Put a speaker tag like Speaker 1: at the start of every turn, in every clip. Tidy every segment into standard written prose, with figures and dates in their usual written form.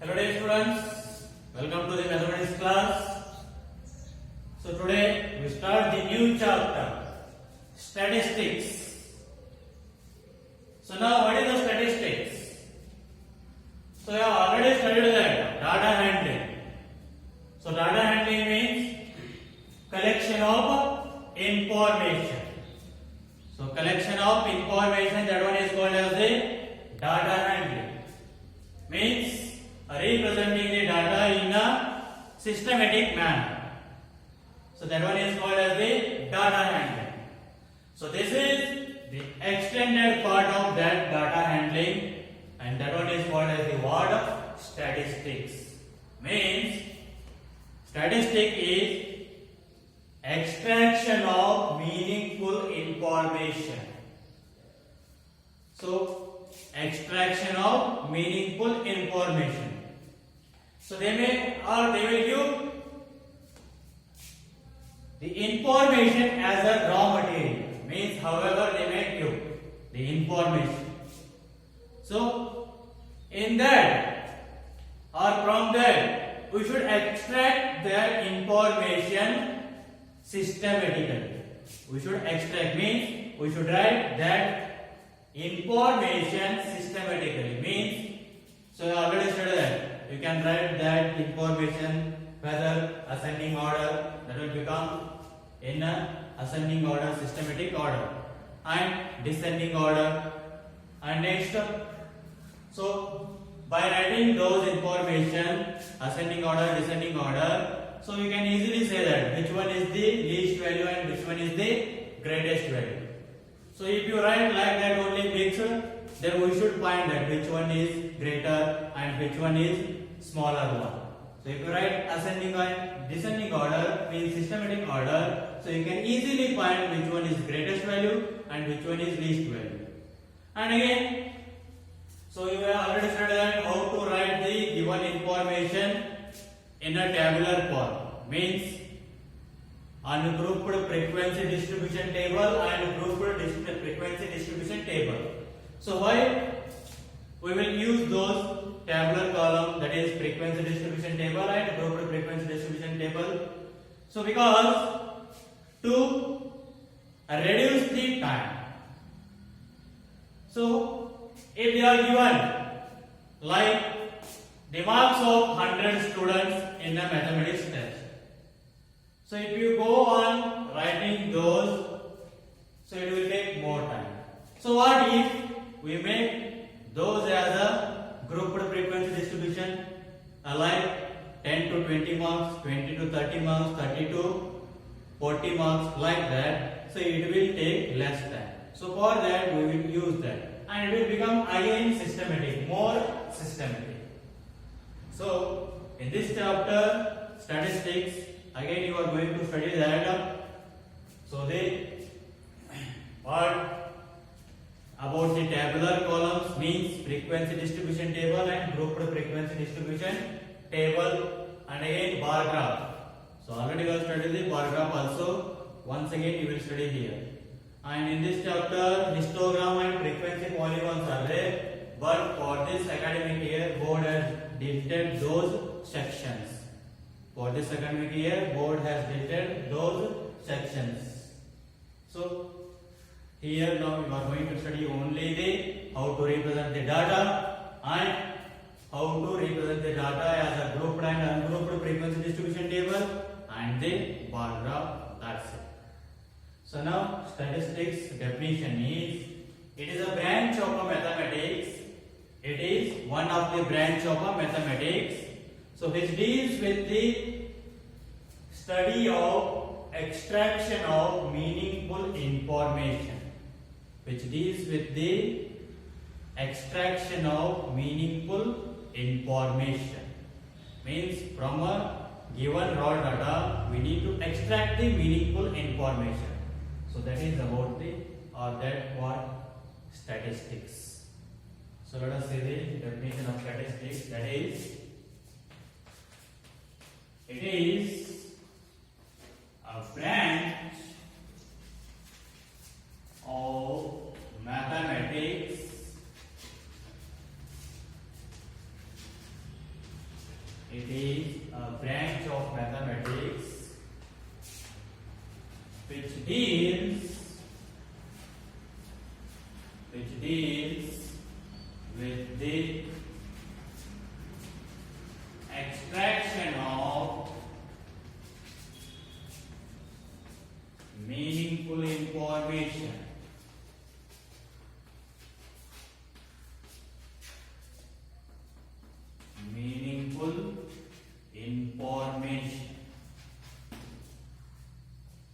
Speaker 1: Hello dear students, welcome to the mathematics class. So today we start the new chapter, statistics. So now what is the statistics? So you have already studied that, data handling. So data handling means collection of information. So collection of information, that one is called as the data handling. Means representing the data in a systematic manner. So that one is called as the data handling. So this is the extended part of that data handling, and that one is called as the word of statistics. Means statistic is extraction of meaningful information. So extraction of meaningful information. So they will give the information as a raw material. Means however they may give the information. So in that or from that we should extract their information systematically. We should extract means we should write that information systematically. Means so you already studied that. You can write that information whether ascending order, that will become in a ascending order, systematic order, and descending order, and next. So by writing those information ascending order, descending order, so you can easily say that which one is the least value and which one is the greatest value. So if you write like that only picture, then we should find that which one is greater and which one is smaller one. So if you write ascending and descending order means systematic order, so you can easily find which one is greatest value and which one is least value. And again, so you have already studied how to write the given information in a tabular form. Means ungrouped frequency distribution table and grouped frequency distribution table. So why we will use those tabular column, that is frequency distribution table and grouped frequency distribution table? So because to reduce the time. So if they are given like the marks of 100 students in a mathematics test, so if you go on writing those, so it will take more time. So what if we make those as a grouped frequency distribution, like 10 to 20 marks, 20 to 30 marks, 30 to 40 marks, like that. So it will take less time. So for that we will use that, and it will become again systematic, more systematic. So in this chapter statistics, again you are going to study that. So the part about the tabular columns means frequency distribution table and grouped frequency distribution table, and again bar graph. So already we have studied the bar graph also. Once again you will study here. And in this chapter histogram and frequency polygons are there, but for this academic year board has deleted those sections. For this academic year board has deleted those sections. So here now you are going to study only the how to represent the data and how to represent the data as a grouped and ungrouped frequency distribution table and the bar graph. That's it. So now statistics definition is, it is a branch of a mathematics. It is one of the branch of a mathematics. So which deals with the study of extraction of meaningful information. Which deals with the extraction of meaningful information. Means from a given raw data we need to extract the meaningful information. So that is about the that what statistics. So let us see the definition of statistics. That is, it is a branch of mathematics which deals with the extraction of meaningful information. Meaningful information.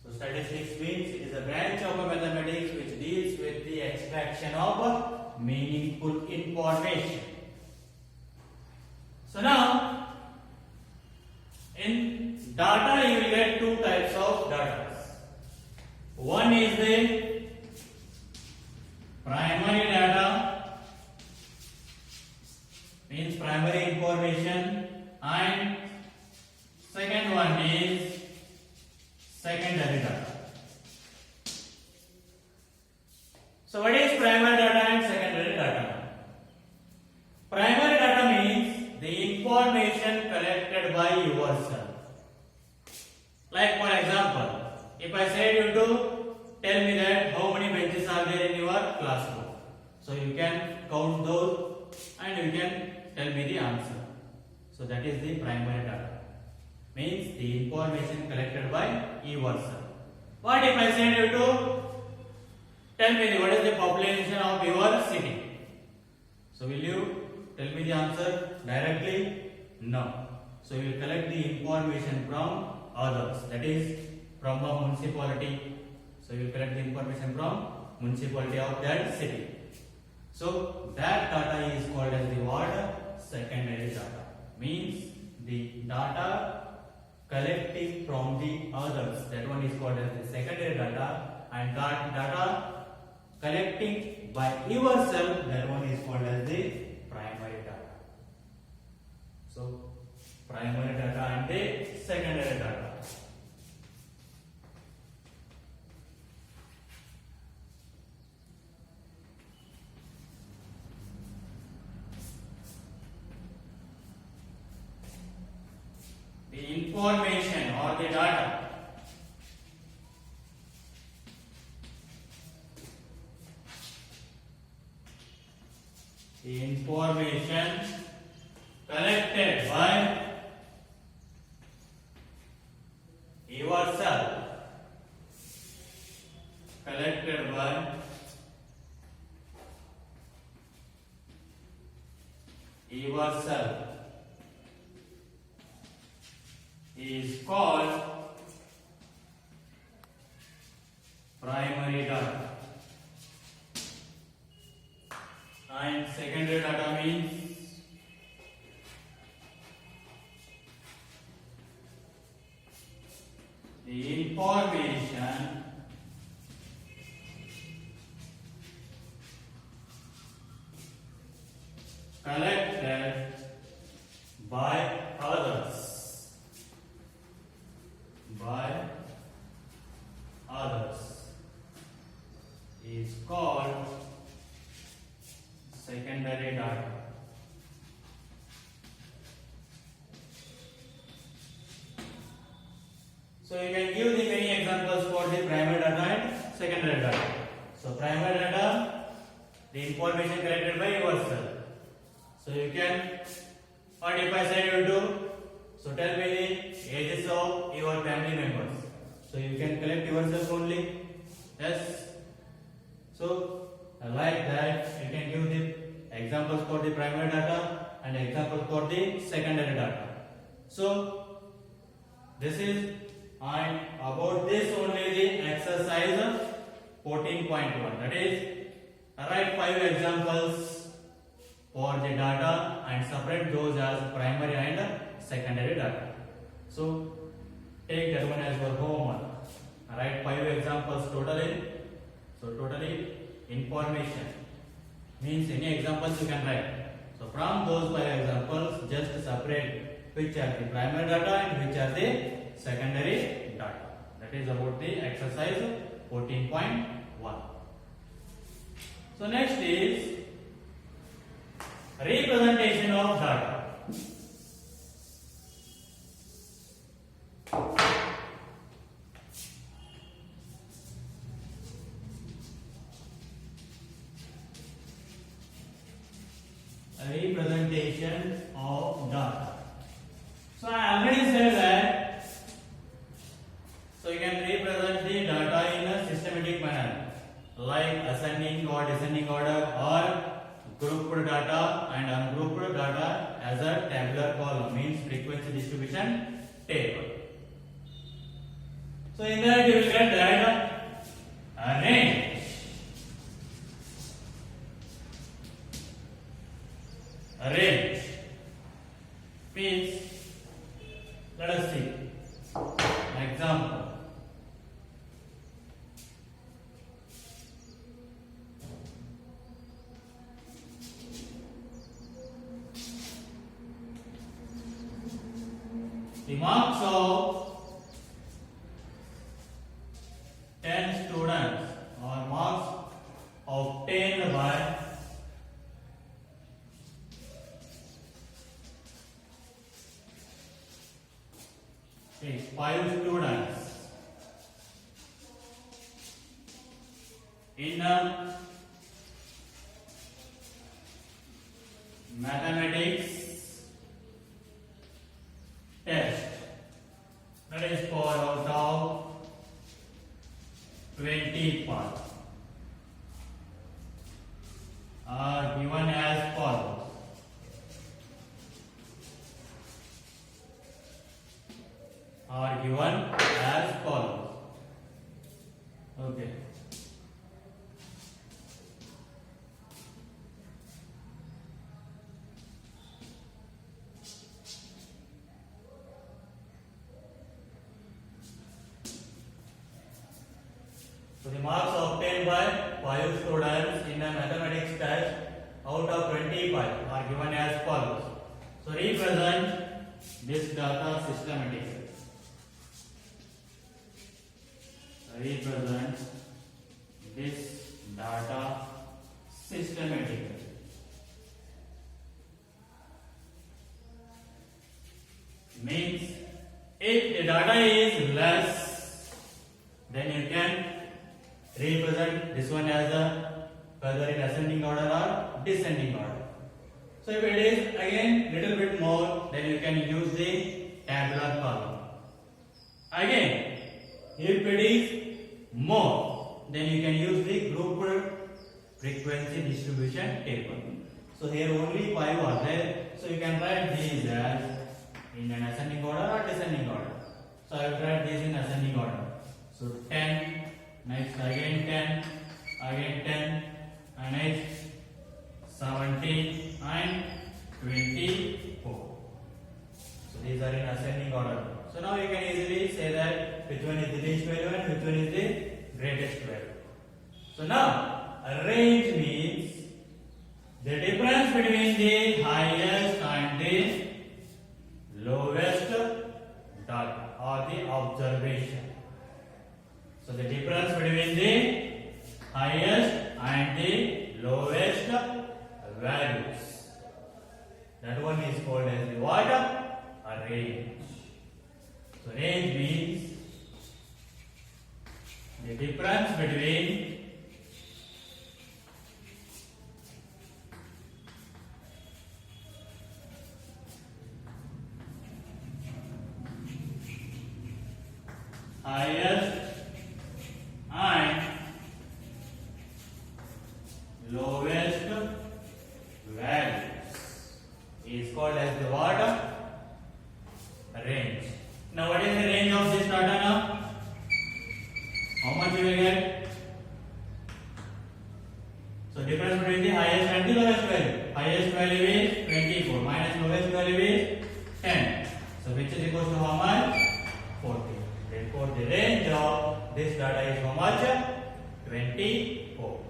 Speaker 1: So statistics means it is a branch of mathematics which deals with the extraction of meaningful information. So now in data you will get two types of data. One is the primary data, means primary information, and second one is secondary data. So what is primary data and secondary data? Primary data means the information collected by yourself. Like for example, if I said you to tell me that how many benches are there in your classroom, so you can count those and you can tell me the answer. So that is the primary data, means the information collected by yourself. What if I said you to tell me what is the population of your city? So will you tell me the answer directly? No. So you will collect the information from others, that is from a municipality. So you collect the information from municipality of that city. So that data is called as the what? Secondary data. Means the data collecting from the others, that one is called as the secondary data, and that data collecting by yourself, that one is called as the primary data. So primary data and the secondary data. The information or the data collected by yourself, is called primary data, and secondary data means the information collected by others, is called secondary data. So you can give the many examples for the primary data and secondary data. So primary data, the information collected by yourself. So you can, what if I say you do? So tell me the ages of your family members. So you can collect yourself only. Yes. So like that, you can give the examples for the primary data and examples for the secondary data. So this is, and about this only the exercise 14.1. That is, write 5 examples for the data and separate those as primary and secondary data. So take that one as your homework. Write 5 examples totally. So totally information means any examples you can write. So from those 5 examples, just separate which are the primary data and which are the secondary data. That is about the exercise 14.1. So next is representation of data. representation of data. So I already said that. So you can represent the data in a systematic manner, like ascending or descending order, or grouped data and ungrouped data as a tabular column, means frequency distribution table. So in that you will get that a range. A range means, let us see an example. The marks of 10 students or marks obtained by say 5 students in a mathematics test, that is for out of 20 points, are given as follows. Are given as follows. Okay. So the marks obtained by 5 students in a mathematics test out of 25 are given as follows. So represent this data systematically. Represent this data systematically. Means if the data is less, then you can represent this one as a whether in ascending order or descending order. So if it is again little bit more, then you can use the tabular column. Again, if it is more, then you can use the grouped frequency distribution table. So here only 5 are there, so you can write these as in an ascending order or descending order. So I will write these in ascending order. So 10, next again 10, again 10, and next 17 and 24. So these are in ascending order. So now you can easily say that which one is the least value and which one is the greatest value. So now a range means the difference between the highest and the lowest data or the observation. So the difference between the highest and the lowest values, that one is called as the what? A range. So range means the difference between highest and lowest values is called as the what? Range. Now what is the range of this data now? How much you will get? So difference between the highest and the lowest value. Highest value is 24 minus lowest value is 10. So which is equal to how much? 40. Therefore the range of this data is how much? 24.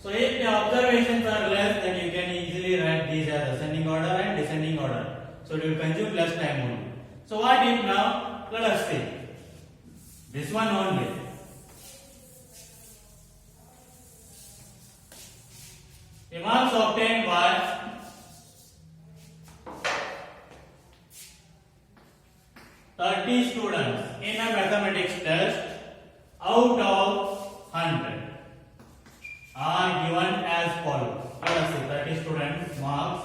Speaker 1: So if the observations are less, then you can easily write these as ascending order and descending order. So it will consume less time only. So what if now? Let us see. This one only. The marks obtained by 30 students in a mathematics test out of 100 are given as follows. Let us see, 30 students marks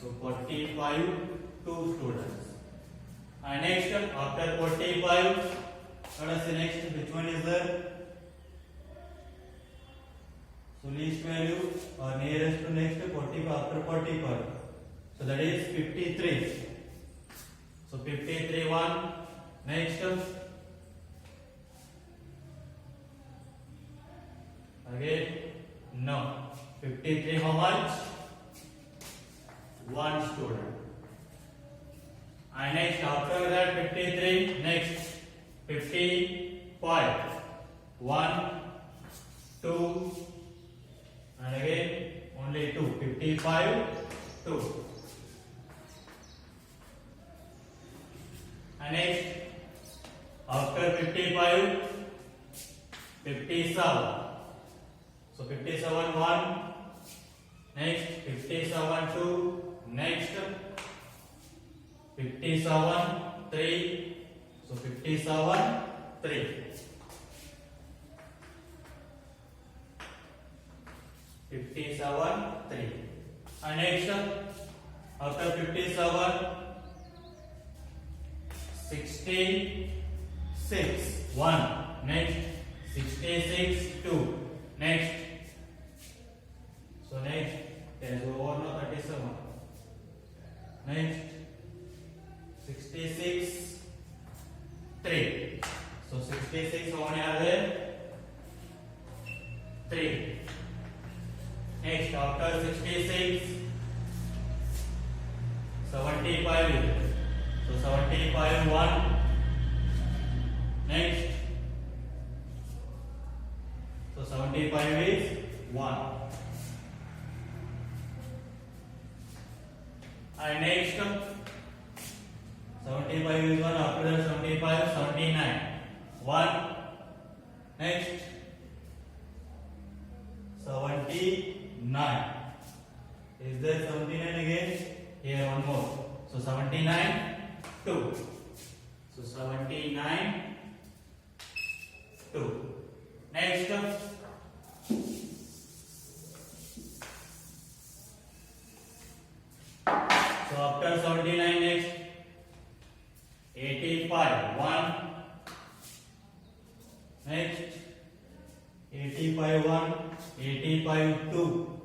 Speaker 1: So 45 2 students. And next after 45, let us see next which one is there. So least value or nearest to next 45 after 45. So that is 53. So 53 one. Next again no. 53 how much? One student. And next after that 53, next 55. 1, 2, and again only 2. 55, 2. And next after 55, 57. So 57 1. Next 57 2. Next 57 3. So 57 3. 57 3. And next after 57, 66 1. Next 66 2. Next. So next there is over now 37. Next 66 3. So 66 how many are there? 3. Next after 66, 75. So 75 1. Next. So 75 is 1. And next 75 is 1. After that 75, 79 1. Next 79. Is there 79 again? Here one more. So 79 2. So 79 2. Next so after 79, next 85 1. Next 85 1. 85 2.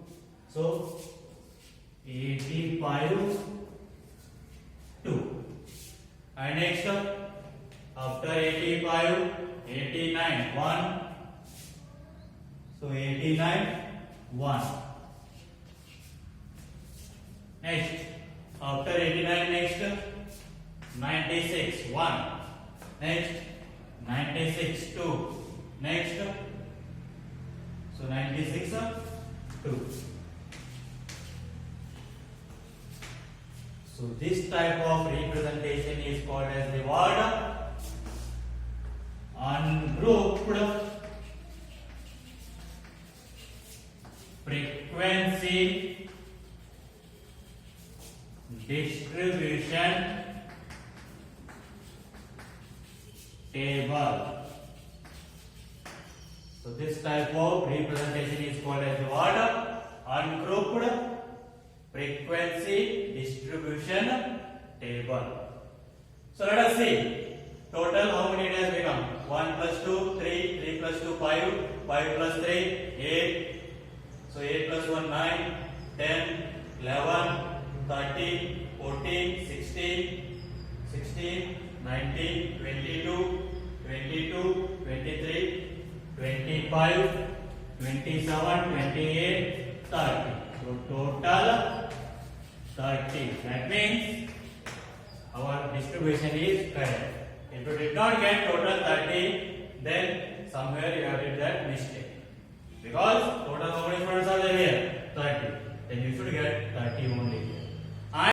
Speaker 1: So 85 2. And next after 85, 89 1. So 89 1. Next after 89, next 96 1. Next 96 2. Next so 96 2. So this type of representation is called as the word ungrouped frequency distribution table. So this type of representation is called as the word ungrouped frequency distribution table. So let us see total how many it has become. 1 plus 2 3, 3 plus 2 5, 5 plus 3 8. So 8 plus 1 9, 10, 11, 13, 14, 16, 16, 19, 22, 22, 23, 25, 27, 28, 30. So total 30. That means our distribution is correct. If you did not get total 30, then somewhere you have did that mistake. Because total how many students are there here? 30. Then you should get 30 only.